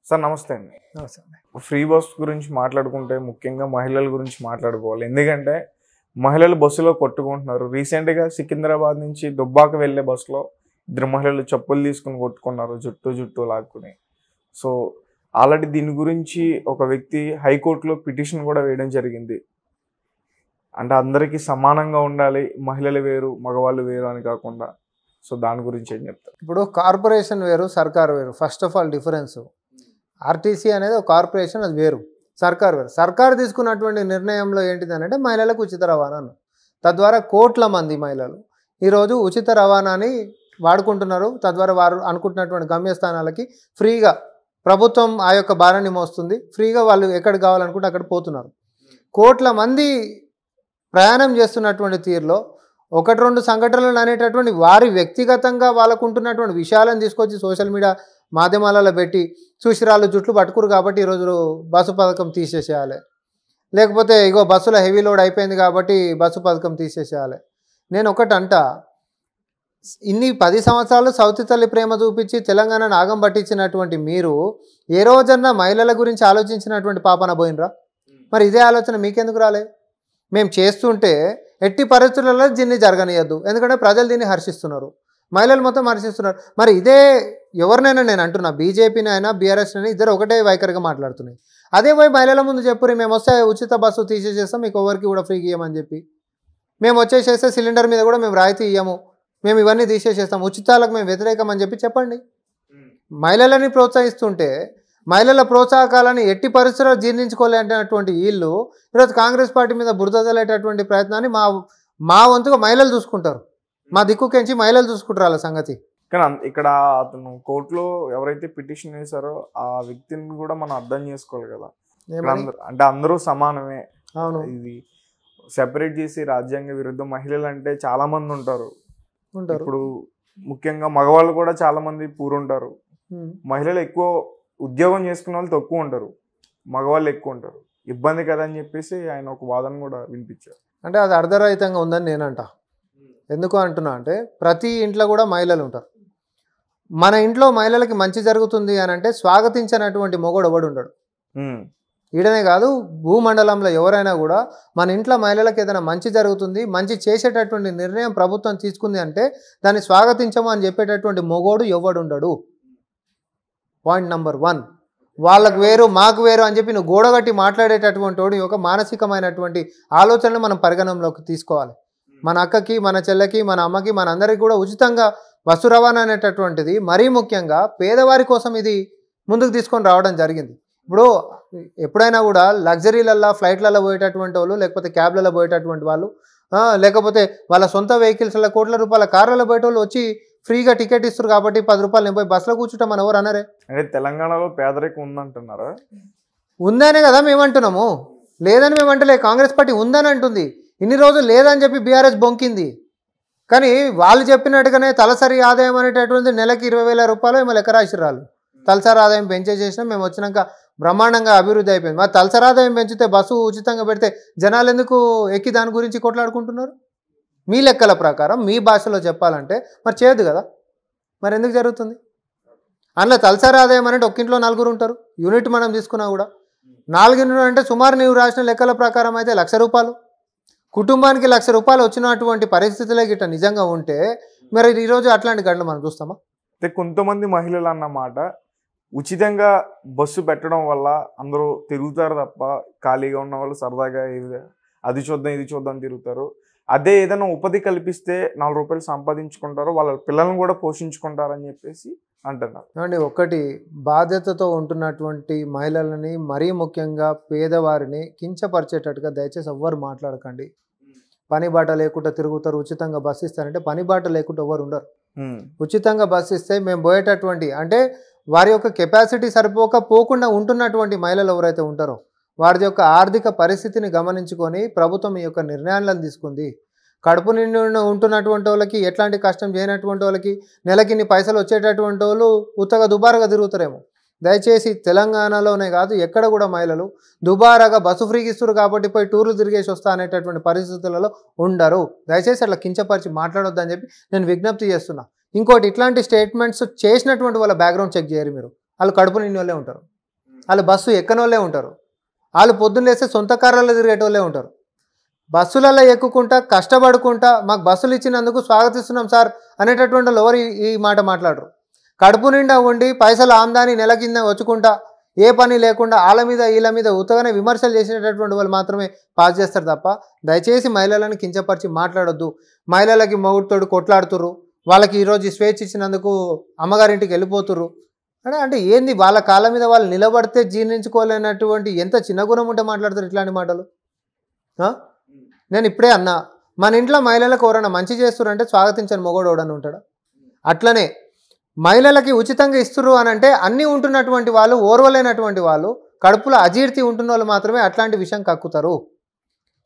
Sir నమస్తే అండి. Free bus గురించి మాట్లాడుకుంటే ముఖ్యంగా మహిళల గురించి మాట్లాడుకోవాలి. ఎందుకంటే మహిళలు బస్సులో కొట్టుకుంటున్నారు. రీసెంట్గా సికింద్రాబాద్ నుంచి దుబ్బాక వెళ్ళే బస్సులో ఇద్దరు మహిళలు చెప్పులు తీసుకుని కొట్టుకున్నారు, జుట్టు లాక్కుని. సో ఆల్రెడీ దీని గురించి ఒక వ్యక్తి హైకోర్టులో పిటిషన్ కూడా వేయడం జరిగింది. అంటే అందరికీ సమానంగా ఉండాలి, మహిళలు వేరు మగవాళ్ళు వేరు అని కాకుండా. సో దాని గురించి ఏం చెప్తారు? ఇప్పుడు కార్పొరేషన్ వేరు, సర్కారు వేరు. First of all difference, RTC అనేది ఒక కార్పొరేషన్, అది వేరు. సర్కారు వేరు. సర్కారు తీసుకున్నటువంటి నిర్ణయంలో ఏంటిది అంటే మహిళలకు ఉచిత రవాణాను, తద్వారా కోట్ల మంది మహిళలు ఈరోజు ఉచిత రవాణాని వాడుకుంటున్నారు. తద్వారా వారు అనుకుంటున్నటువంటి గమ్యస్థానాలకి ఫ్రీగా ప్రభుత్వం ఆ యొక్క భారాన్ని మోస్తుంది. ఫ్రీగా వాళ్ళు ఎక్కడికి కావాలనుకుంటే అక్కడ పోతున్నారు. కోట్ల మంది ప్రయాణం చేస్తున్నటువంటి తీరులో ఒకటి రెండు సంఘటనలు అనేటటువంటి వారి వ్యక్తిగతంగా వాళ్ళకు ఉంటున్నటువంటి విషయాలను తీసుకొచ్చి సోషల్ మీడియా మాధ్యమాలలో పెట్టి చూసిరాళ్ళు జుట్లు పట్టుకురు కాబట్టి ఈరోజు బస్సు పథకం తీసేసేయాలి, లేకపోతే ఇగో బస్సులో హెవీ లోడ్ అయిపోయింది కాబట్టి బస్సు పథకం తీసేసేయాలి. నేను ఒకటి అంట, ఇన్ని 10 సంవత్సరాలు సౌతి తల్లి ప్రేమ చూపించి తెలంగాణను ఆగం పట్టించినటువంటి మీరు ఏ రోజన్నా మహిళల గురించి ఆలోచించినటువంటి పాపన పోయినరా? మరి ఇదే ఆలోచన మీకెందుకు రాలే? మేము చేస్తుంటే ఎట్టి పరిస్థితులలో దీన్ని జరగనియద్దు, ఎందుకంటే ప్రజలు దీన్ని హర్షిస్తున్నారు, మహిళలు మొత్తం హర్షిస్తున్నారు. మరి ఇదే ఎవరినైనా నేను అంటున్నా, బీజేపీని అయినా బీఆర్ఎస్ అయినా ఇద్దరు ఒకటే వైఖరిగా మాట్లాడుతున్నాయి. అదే పోయి మహిళల ముందు చెప్పురి, మేము వస్తే ఉచిత బస్సు తీసేసేస్తాం, మీకు ఎవరికి కూడా ఫ్రీగా ఇవ్వమని చెప్పి, మేము వచ్చేసేస్తే సిలిండర్ మీద కూడా మేము రాయితీ ఇవ్వము, మేము ఇవన్నీ తీసేసేస్తాం, ఉచితాలకు మేము వ్యతిరేకం అని చెప్పి చెప్పండి. మహిళలని ప్రోత్సహిస్తుంటే మహిళల ప్రోత్సాహకాలని ఎట్టి పరిస్థితుల్లో జీర్ణించుకోలేనటువంటి వీళ్ళు ఈరోజు కాంగ్రెస్ పార్టీ మీద బురద చల్లేటటువంటి ప్రయత్నాన్ని మా వంతుగా మహిళలు చూసుకుంటారు. మా దిక్కుకెంచి మహిళలు చూసుకుంటారు వాళ్ళ సంగతి. కానీ ఇక్కడ అతను కోర్టులో ఎవరైతే పిటిషన్ వేశారో ఆ వ్యక్తిని కూడా మనం అర్థం చేసుకోవాలి కదా. అంటే అందరూ సమానమే. అవును, ఇది సెపరేట్ చేసి రాజ్యాంగ విరుద్ధం. మహిళలు అంటే చాలా మంది ఉంటారు. ఇప్పుడు ముఖ్యంగా మగవాళ్ళు కూడా చాలా మంది పూరుంటారు. మహిళలు ఎక్కువ ఉద్యోగం చేసుకునే వాళ్ళు తక్కువ ఉంటారు, మగవాళ్ళు ఎక్కువ ఉంటారు. ఇబ్బంది కదా అని చెప్పేసి ఆయన ఒక వాదన కూడా వినిపించారు. అంటే అది అర్ధరహితంగా ఉందని నేనంట. ఎందుకు అంటున్నా అంటే ప్రతి ఇంట్లో కూడా మహిళలు ఉంటారు. మన ఇంట్లో మహిళలకి మంచి జరుగుతుంది అని అంటే స్వాగతించినటువంటి మొగోడు ఎవడు ఉండడు. ఈడనే కాదు, భూమండలంలో ఎవరైనా కూడా మన ఇంట్లో మహిళలకు ఏదైనా మంచి జరుగుతుంది, మంచి చేసేటటువంటి నిర్ణయం ప్రభుత్వం తీసుకుంది అంటే దాన్ని స్వాగతించము అని చెప్పేటటువంటి మొగోడు ఎవడు ఉండడు. పాయింట్ నెంబర్ 1, వాళ్ళకు వేరు మాకు వేరు అని చెప్పి నువ్వు గోడగట్టి మాట్లాడేటటువంటి వాడు యొక్క మానసికమైనటువంటి ఆలోచనలు మనం పరిగణనలోకి తీసుకోవాలి. మన అక్కకి, మన చెల్లెకి, మన అమ్మకి, మన అందరికీ కూడా ఉచితంగా బస్సు రవాణా అనేటటువంటిది మరీ ముఖ్యంగా పేదవారి కోసం ఇది ముందుకు తీసుకొని రావడం జరిగింది. ఇప్పుడు ఎప్పుడైనా కూడా లగ్జరీలల్లో ఫ్లైట్లలో పోయేటటువంటి వాళ్ళు, లేకపోతే క్యాబ్లలో పోయేటటువంటి వాళ్ళు, లేకపోతే వాళ్ళ సొంత వెహికల్స్లో కోట్ల రూపాయల కార్లలో పోయేటోళ్ళు వచ్చి ఫ్రీగా టికెట్ ఇస్తారు కాబట్టి 10 రూపాయలు నేను పోయి బస్సులో కూర్చుంటాం మనం ఎవరు అనరే? అంటే తెలంగాణలో పేదరికం ఉందంటున్నారా? ఉందనే కదా మేము అంటున్నాము, లేదని మేము అంటలే. కాంగ్రెస్ పార్టీ ఉందని అంటుంది. ఇన్ని రోజులు లేదని చెప్పి బీఆర్ఎస్ బొంకింది. కానీ వాళ్ళు చెప్పినట్టుగానే తలసరి ఆదాయం అనేటటువంటి నెలకి 20,000 రూపాయలు ఏమో లెక్క రాసిరాలు. తలసరి ఆదాయం పెంచేసేసినా మేము వచ్చినాక బ్రహ్మాండంగా అభివృద్ధి అయిపోయింది. మరి తలసరి ఆదాయం పెంచితే బస్సు ఉచితంగా పెడితే జనాలు ఎందుకు ఎక్కి దాని గురించి కొట్లాడుకుంటున్నారు? మీ లెక్కల ప్రకారం మీ భాషలో చెప్పాలంటే మరి చేయదు కదా. మరి ఎందుకు జరుగుతుంది? అందులో తలసరి ఆదాయం అంటే ఒక్కింట్లో 4 ఉంటారు. యూనిట్ మనం తీసుకున్నా కూడా 4 యూనిట్ అంటే సుమారు నీవు రాసిన లెక్కల ప్రకారం అయితే 1,00,000 రూపాయలు. కుటుంబానికి 1,00,000 రూపాయలు వచ్చినటువంటి పరిస్థితులే గిట్ట నిజంగా ఉంటే మరి ఈరోజు అట్లాంటి గంటలు మనం చూస్తామా? కొంతమంది మహిళలు అన్నమాట ఉచితంగా బస్సు పెట్టడం వల్ల అందరూ తిరుగుతారు తప్ప ఖాళీగా ఉన్న వాళ్ళు సరదాగా అది చూద్దాం ఇది చూద్దాం తిరుగుతారు. అదే ఏదైనా ఉపాధి కల్పిస్తే 4 రూపాయలు సంపాదించుకుంటారు, వాళ్ళ పిల్లల్ని కూడా పోషించుకుంటారని చెప్పేసి అంటున్నారు. ఏమండి, ఒకటి బాధ్యతతో ఉంటున్నటువంటి మహిళలని మరీ ముఖ్యంగా పేదవారిని కించపరిచేటట్టుగా దయచేసి ఎవ్వరు మాట్లాడకండి. పని బాట లేకుండా తిరుగుతారు, ఉచితంగా బస్సు ఇస్తారంటే పని బాట లేకుండా ఎవరు ఉండరు. ఉచితంగా బస్సు ఇస్తే మేము పోయేటటువంటి అంటే వారి యొక్క కెపాసిటీ పోకుండా ఉంటున్నటువంటి మహిళలు ఎవరైతే ఉంటారో వారి యొక్క ఆర్థిక పరిస్థితిని గమనించుకొని ప్రభుత్వం ఈ యొక్క నిర్ణయాలను తీసుకుంది. కడుపు నిండి ఉంటున్నటువంటి వాళ్ళకి, ఎట్లాంటి కష్టం చేయనటువంటి వాళ్ళకి నెలకి ఇన్ని పైసలు వచ్చేటటువంటి వాళ్ళు ఉత్తగా దుబారాగా తిరుగుతారేమో. దయచేసి తెలంగాణలోనే కాదు ఎక్కడ కూడా మహిళలు దుబారాగా బస్సు ఫ్రీకి ఇస్తారు కాబట్టి పోయి టూర్లు తిరిగేసి వస్తా అనేటటువంటి పరిస్థితులలో ఉండరు. దయచేసి అట్లా కించపరిచి మాట్లాడొద్దని చెప్పి నేను విజ్ఞప్తి చేస్తున్నా. ఇంకోటి, ఇట్లాంటి స్టేట్మెంట్స్ చేసినటువంటి వాళ్ళ బ్యాక్గ్రౌండ్ చెక్ చేయరు మీరు, వాళ్ళు కడుపు నిండి వాళ్ళే ఉంటారు. వాళ్ళు బస్సు ఎక్కనోళ్ళే ఉంటారు, వాళ్ళు పొద్దున్న లేస్తే సొంత కార్లలో తిరిగేటోళ్ళే ఉంటారు. బస్సులలో ఎక్కుకుంటా కష్టపడుకుంటా మాకు బస్సులు ఇచ్చినందుకు స్వాగతిస్తున్నాం సార్ అనేటటువంటి వాళ్ళు ఎవరు ఈ మాట మాట్లాడరు. కడుపు నిండా ఉండి పైసలు ఆమ్దాని నెల కింద వచ్చుకుంటా ఏ పని లేకుండా వాళ్ళ మీద వీళ్ళ మీద ఉత్తగానే విమర్శలు చేసేటటువంటి వాళ్ళు మాత్రమే పాస్ చేస్తారు తప్ప దయచేసి మహిళలను కించపరిచి మాట్లాడొద్దు. మహిళలకి మొగుడుతోడు కొట్లాడుతుర్రు, వాళ్ళకి ఈరోజు స్వేచ్ఛ ఇచ్చినందుకు అమ్మగారింటికి వెళ్ళిపోతుర్రు అంటే ఏంది? వాళ్ళ కాళ్ళ మీద వాళ్ళు నిలబడితే జీర్ణించుకోలేనటువంటి ఎంత చిన్న గుణం ఉంటే మాట్లాడతారు ఇట్లాంటి మాటలు. నేను ఇప్పుడే అన్నా, మన ఇంట్లో మహిళలకు ఎవరైనా మంచి చేస్తురంటే స్వాగతించని మొగోడు ఎవడని ఉంటాడా? అట్లనే మహిళలకి ఉచితంగా ఇస్తుర్రు అని అంటే అన్నీ ఉంటున్నటువంటి వాళ్ళు, ఓర్వలేనటువంటి వాళ్ళు, కడుపులో అజీర్తి ఉంటున్న వాళ్ళు మాత్రమే అట్లాంటి విషయం కక్కుతారు.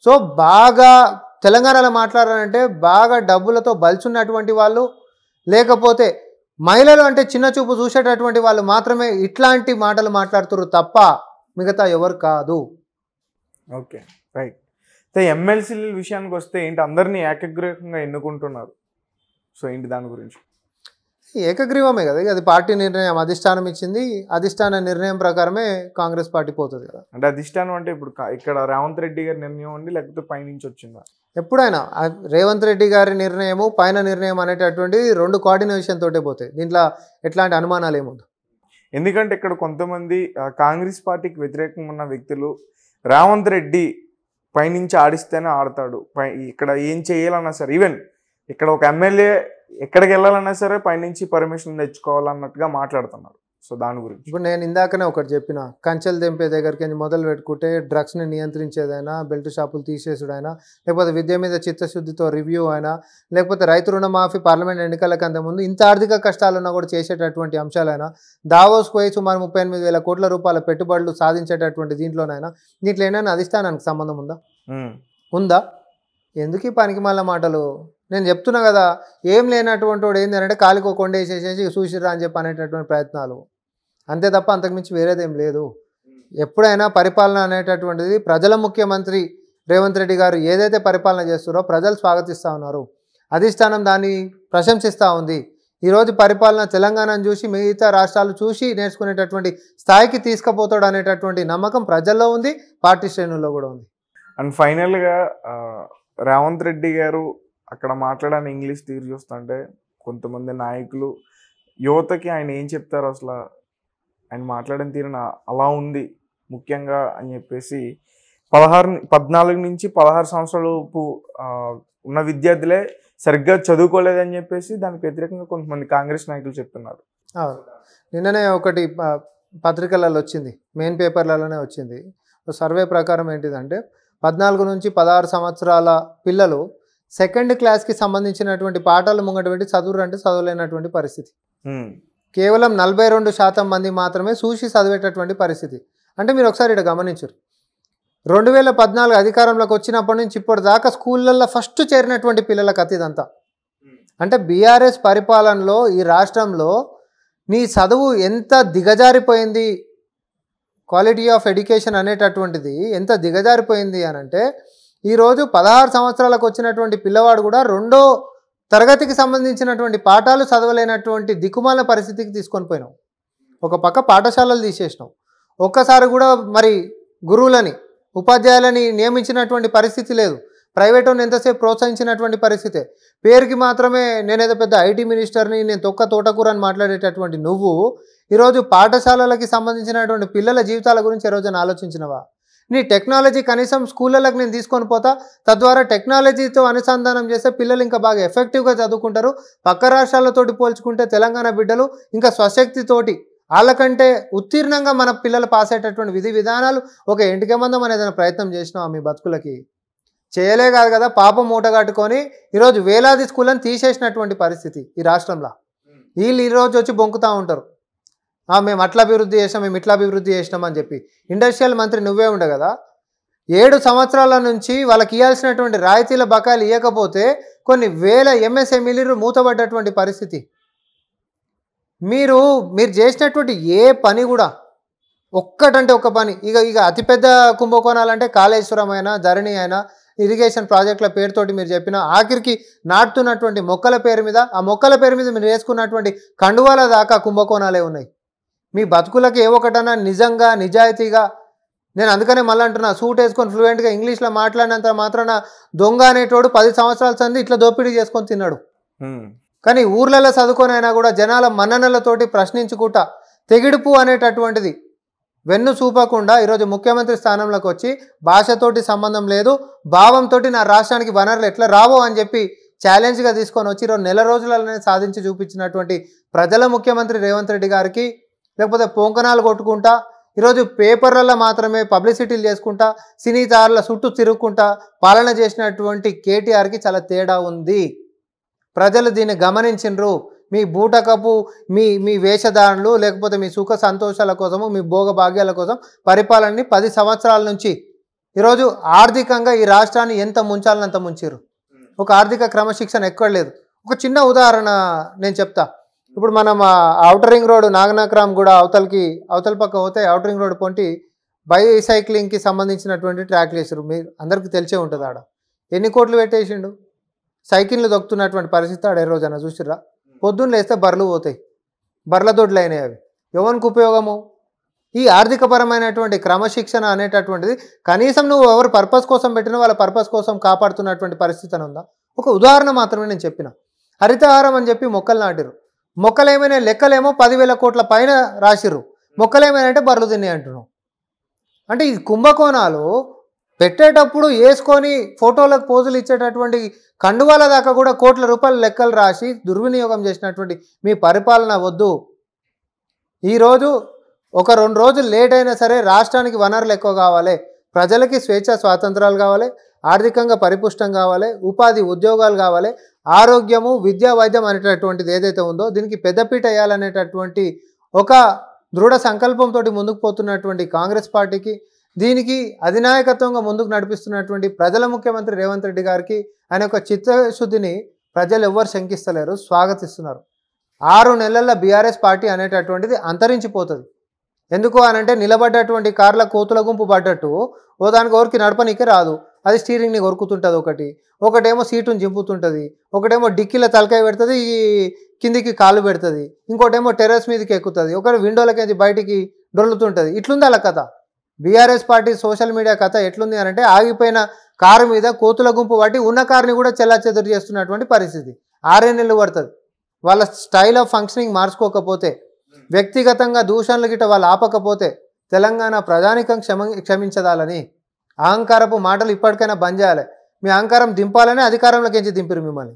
సో బాగా తెలంగాణలో మాట్లాడాలంటే బాగా డబ్బులతో బల్చున్నటువంటి వాళ్ళు, లేకపోతే మహిళలు అంటే చిన్న చూపు చూసేటటువంటి వాళ్ళు మాత్రమే ఇట్లాంటి మాటలు మాట్లాడుతున్నారు తప్ప మిగతా ఎవరు కాదు. Okay, right. ఎమ్మెల్సీల విషయానికి వస్తే ఏంటి, అందరినీ ఏకగ్రీవంగా ఎన్నుకుంటున్నారు. సో ఏంటి దాని గురించి? ఏకగ్రీవమే కదా, అది పార్టీ నిర్ణయం, అధిష్టానం ఇచ్చింది, అధిష్టాన నిర్ణయం ప్రకారమే కాంగ్రెస్ పార్టీ పోతుంది కదా. అంటే అధిష్టానం అంటే ఇప్పుడు ఇక్కడ రేవంత్ రెడ్డి గారి నిర్ణయం అండి, లేకపోతే పైనుంచి వచ్చిందా? ఎప్పుడైనా రేవంత్ రెడ్డి గారి నిర్ణయము పైన నిర్ణయం అనేటటువంటి రెండు కోఆర్డినేషన్ తోటే పోతాయి, దీంట్లో ఎట్లాంటి అనుమానాలు ఏముంది. ఎందుకంటే ఇక్కడ కొంతమంది కాంగ్రెస్ పార్టీకి వ్యతిరేకంగా ఉన్న వ్యక్తులు రేవంత్ రెడ్డి పైనుంచి ఆడిస్తేనే ఆడతాడు, ఇక్కడ ఏం చేయాలన్నా సరే, ఈవెన్ ఇక్కడ ఒక ఎమ్మెల్యే ఎక్కడికి వెళ్ళాలన్నా సరే పైనుంచి పర్మిషన్ తెచ్చుకోవాలన్నట్టుగా మాట్లాడుతున్నారు. సో దాని గురించి ఇప్పుడు నేను ఇందాకనే ఒకటి చెప్పిన, కంచెలు తెంపే దగ్గరికి మొదలు పెట్టుకుంటే డ్రగ్స్ని నియంత్రించేదైనా, బెల్ట్ షాపులు తీసేసుడైనా, లేకపోతే విద్య మీద చిత్తశుద్ధితో రివ్యూ అయినా, లేకపోతే రైతు రుణమాఫీ పార్లమెంట్ ఎన్నికలకు అంతకుముందు ఇంత ఆర్థిక కష్టాలున్నా కూడా చేసేటటువంటి అంశాలైనా, దావోస్కు పోయి సుమారు 38,000 కోట్ల రూపాయల పెట్టుబడులు సాధించేటటువంటి దీంట్లో ఏమైనా అధిష్టానానికి సంబంధం ఉందా? ఎందుకు ఈ పనికి మళ్ళీ మాటలు? నేను చెప్తున్నా కదా, ఏం లేనటువంటి వాడు ఏంటి అంటే కాలికో కొండ వేసేసేసి చూసిరా అని చెప్పి అనేటటువంటి ప్రయత్నాలు, అంతే తప్ప అంతకుమించి వేరేదేం లేదు. ఎప్పుడైనా పరిపాలన అనేటటువంటిది ప్రజల ముఖ్యమంత్రి రేవంత్ రెడ్డి గారు ఏదైతే పరిపాలన చేస్తారో ప్రజలు స్వాగతిస్తూ ఉన్నారు, అధిష్టానం దాన్ని ప్రశంసిస్తూ ఉంది. ఈరోజు పరిపాలన తెలంగాణను చూసి మిగతా రాష్ట్రాలు చూసి నేర్చుకునేటటువంటి స్థాయికి తీసుకుపోతాడు అనేటటువంటి నమ్మకం ప్రజల్లో ఉంది, పార్టీ శ్రేణుల్లో కూడా ఉంది. అండ్ ఫైనల్గా రేవంత్ రెడ్డి గారు అక్కడ మాట్లాడని ఇంగ్లీష్ తీరు చూస్తుంటే కొంతమంది నాయకులు యువతకి ఆయన ఏం చెప్తారు, అసలు ఆయన మాట్లాడిన తీరున అలా ఉంది ముఖ్యంగా అని చెప్పేసి 14 నుంచి 16 సంవత్సరాలలోపు ఉన్న విద్యార్థులే సరిగ్గా చదువుకోలేదని చెప్పేసి దానికి వ్యతిరేకంగా కొంతమంది కాంగ్రెస్ నాయకులు చెప్తున్నారు. నిన్ననే ఒకటి పత్రికలలో వచ్చింది, మెయిన్ పేపర్లలోనే వచ్చింది. సర్వే ప్రకారం ఏంటిదంటే 14 నుంచి 16 సంవత్సరాల పిల్లలు సెకండ్ క్లాస్కి సంబంధించినటువంటి పాఠాలు ముంగట పెట్టి చదువురు అంటే చదవలేనటువంటి పరిస్థితి. కేవలం 42% మంది మాత్రమే చూసి చదివేటటువంటి పరిస్థితి. అంటే మీరు ఒకసారి ఇక్కడ గమనించరు, 2014 అధికారంలోకి వచ్చినప్పటి నుంచి ఇప్పటిదాకా స్కూళ్ళల్లో ఫస్ట్ చేరినటువంటి పిల్లల కథ ఇదంతా. అంటే బీఆర్ఎస్ పరిపాలనలో ఈ రాష్ట్రంలో నీ చదువు ఎంత దిగజారిపోయింది, క్వాలిటీ ఆఫ్ ఎడ్యుకేషన్ అనేటటువంటిది ఎంత దిగజారిపోయింది అని అంటే, ఈరోజు 16 సంవత్సరాలకు వచ్చినటువంటి పిల్లవాడు కూడా 2వ తరగతికి సంబంధించినటువంటి పాఠాలు చదవలేనటువంటి దిక్కుమాల పరిస్థితికి తీసుకొని పోయినాం. ఒక పక్క పాఠశాలలు తీసేసినాం, ఒక్కసారి కూడా మరి గురువులని ఉపాధ్యాయులని నియమించినటువంటి పరిస్థితి లేదు. ప్రైవేట్ వాళ్ళని ఎంతసేపు ప్రోత్సహించినటువంటి పరిస్థితే. పేరుకి మాత్రమే నేనేదో పెద్ద ఐటీ మినిస్టర్ని, నేను తోటకూర అని మాట్లాడేటటువంటి నువ్వు ఈరోజు పాఠశాలలకి సంబంధించినటువంటి పిల్లల జీవితాల గురించి ఈరోజు ఆలోచించినవా? నీ టెక్నాలజీ కనీసం స్కూళ్ళకి నేను తీసుకొని పోతా, తద్వారా టెక్నాలజీతో అనుసంధానం చేస్తే పిల్లలు ఇంకా బాగా ఎఫెక్టివ్గా చదువుకుంటారు. పక్క రాష్ట్రాలతోటి పోల్చుకుంటే తెలంగాణ బిడ్డలు ఇంకా స్వశక్తితోటి వాళ్ళకంటే ఉత్తీర్ణంగా మన పిల్లలు పాస్ అయ్యేటటువంటి విధి విధానాలు ఒక ఎంటికమందం అనేదైనా ప్రయత్నం చేసినావా మీ బతుకులకి? చేయలే కాదు కదా, పాపం మూట కట్టుకొని ఈరోజు వేలాది స్కూళ్ళని తీసేసినటువంటి పరిస్థితి ఈ రాష్ట్రంలో. వీళ్ళు ఈరోజు వచ్చి బొంకుతూ ఉంటారు, మేము అట్లా అభివృద్ధి చేసినాం, మేము ఇట్లా అభివృద్ధి చేసినాం అని చెప్పి. ఇండస్ట్రియల్ మంత్రి నువ్వే ఉండే కదా, 7 సంవత్సరాల నుంచి వాళ్ళకి ఇవ్వాల్సినటువంటి రాయితీల బకాయిలు ఇవ్వకపోతే కొన్ని వేల ఎంఎస్ఎంఈలు మూతబడ్డటువంటి పరిస్థితి. మీరు చేసినటువంటి ఏ పని కూడా ఒక్కటంటే ఒక్క పని, ఇక అతిపెద్ద కుంభకోణాలంటే కాళేశ్వరం అయినా, ధరణి అయినా, ఇరిగేషన్ ప్రాజెక్టుల పేరుతోటి మీరు చెప్పిన ఆఖరికి నాటుతున్నటువంటి మొక్కల పేరు మీద, ఆ మొక్కల పేరు మీద మీరు వేసుకున్నటువంటి కండువాల దాకా కుంభకోణాలే ఉన్నాయి. మీ బతుకులకి ఏ ఒకటన్నా నిజంగా నిజాయితీగా, నేను అందుకనే మళ్ళీ అంటున్నా, సూట్ వేసుకొని ఫ్లూయెంట్గా ఇంగ్లీష్లో మాట్లాడినంత మాత్రాన దొంగ అనేటోడు 10 సంవత్సరాల సంది ఇట్లా దోపిడీ చేసుకొని తిన్నాడు. కానీ ఊర్లలో చదువుకొనైనా కూడా జనాల మన్ననలతోటి ప్రశ్నించుకుంటా తెగిడుపు అనేటటువంటిది వెన్ను చూపకుండా ఈరోజు ముఖ్యమంత్రి స్థానంలోకి వచ్చి భాషతోటి సంబంధం లేదు, భావంతో నా రాష్ట్రానికి వనరులు ఎట్లా రావో అని చెప్పి ఛాలెంజ్గా తీసుకొని వచ్చి ఈరోజు నెల రోజులనే సాధించి చూపించినటువంటి ప్రజల ముఖ్యమంత్రి రేవంత్ రెడ్డి గారికి, లేకపోతే పొంకనాలు కొట్టుకుంటా ఈరోజు పేపర్లలో మాత్రమే పబ్లిసిటీలు చేసుకుంటా సినీ తారల చుట్టూ తిరుగుకుంటా పాలన చేసినటువంటి కేటీఆర్కి చాలా తేడా ఉంది. ప్రజలు దీన్ని గమనించిండ్రు. మీ బూటకపు మీ వేషధారణలు, లేకపోతే మీ సుఖ సంతోషాల కోసము, మీ భోగ భాగ్యాల కోసం పరిపాలనని 10 సంవత్సరాల నుంచి ఈరోజు ఆర్థికంగా ఈ రాష్ట్రాన్ని ఎంత ముంచాలనంత ముంచారు. ఒక ఆర్థిక క్రమశిక్షణ ఎక్కడ లేదు. ఒక చిన్న ఉదాహరణ నేను చెప్తా. ఇప్పుడు మనం ఔటర్ రింగ్ రోడ్ నాగనాక్రామ్ కూడా అవతల పక్క పోతే ఔటర్ రింగ్ రోడ్ పొంటి బైసైక్లింగ్కి సంబంధించినటువంటి ట్రాక్లు వేసారు. మీరు అందరికీ తెలిసే ఉంటుంది. ఆడ ఎన్ని కోట్లు పెట్టేసిండు. సైకిళ్ళు దొక్కుతున్నటువంటి పరిస్థితి ఆడ ఏ రోజైనా చూసిర్రా? పొద్దున్న లేస్తే బర్రెలు పోతాయి, బర్రెల దొడ్లు అయినాయి. అవి ఎవరికి ఉపయోగము? ఈ ఆర్థికపరమైనటువంటి క్రమశిక్షణ అనేటటువంటిది కనీసం నువ్వు ఎవరు పర్పస్ కోసం పెట్టినా వాళ్ళ పర్పస్ కోసం కాపాడుతున్నటువంటి పరిస్థితి అని ఉందా? ఒక ఉదాహరణ మాత్రమే నేను చెప్పిన. హరితహారం అని చెప్పి మొక్కలు నాటిరు. మొక్కలు ఏమైనా లెక్కలేమో 10,000 కోట్ల పైన రాసిర్రు. మొక్కలు ఏమైనా అంటే బర్రెలు తిన్నాయి అంటున్నాం. అంటే ఈ కుంభకోణాలు పెట్టేటప్పుడు వేసుకొని ఫోటోలకు పోజులు ఇచ్చేటటువంటి కండువాల దాకా కూడా కోట్ల రూపాయల లెక్కలు రాసి దుర్వినియోగం చేసినటువంటి మీ పరిపాలన వద్దు. ఈరోజు ఒక 2 రోజులు లేట్ అయినా సరే రాష్ట్రానికి వనరులు ఎక్కువ కావాలి, ప్రజలకి స్వేచ్ఛ స్వాతంత్రాలు కావాలి, ఆర్థికంగా పరిపుష్టం కావాలి, ఉపాధి ఉద్యోగాలు కావాలి, ఆరోగ్యము విద్యా వైద్యం అనేటటువంటిది ఏదైతే ఉందో దీనికి పెద్దపీట వేయాలనేటటువంటి ఒక దృఢ సంకల్పంతో ముందుకు పోతున్నటువంటి కాంగ్రెస్ పార్టీకి, దీనికి అధినాయకత్వంగా ముందుకు నడిపిస్తున్నటువంటి ప్రజల ముఖ్యమంత్రి రేవంత్ రెడ్డి గారికి ఆయన యొక్క చిత్తశుద్ధిని ప్రజలు ఎవ్వరు శంకిస్తలేరు, స్వాగతిస్తున్నారు. 6 నెలల బీఆర్ఎస్ పార్టీ అనేటటువంటిది అంతరించిపోతుంది. ఎందుకు అనంటే నిలబడ్డటువంటి కార్ల కోతుల గుంపు పడ్డట్టు ఓ దానికి ఎవరికి నడపనీకే రాదు. అది స్టీరింగ్ని కొరుకుతుంటుంది, ఒకటేమో సీటుని చింపుతుంటుంది, ఒకటేమో డిక్కీలో తలకాయ పెడుతుంది, కిందికి కాలు పెడుతుంది, ఇంకోటేమో టెర్రస్ మీదకి ఎక్కుతుంది, ఒకటి విండోలకి బయటికి డొల్లుతుంటుంది. ఇట్లుంది అలా కథ. బీఆర్ఎస్ పార్టీ సోషల్ మీడియా కథ ఎట్లుంది అనంటే ఆగిపోయిన కారు మీద కోతుల గుంపు పట్టి ఉన్న కారుని కూడా చెల్లాచెదురు చేస్తున్నటువంటి పరిస్థితి. 6 నెలలు పడుతుంది. వాళ్ళ స్టైల్ ఆఫ్ ఫంక్షనింగ్ మార్చుకోకపోతే, వ్యక్తిగతంగా దూషణలు గిట్ట వాళ్ళు ఆపకపోతే తెలంగాణ ప్రజానికం క్షమించదాలని అహంకారపు మాటలు ఇప్పటికైనా బంద్ చేయాలి. మీ అహంకారం దింపాలని అధికారంలోకి ఎంచి దింపిరు మిమ్మల్ని.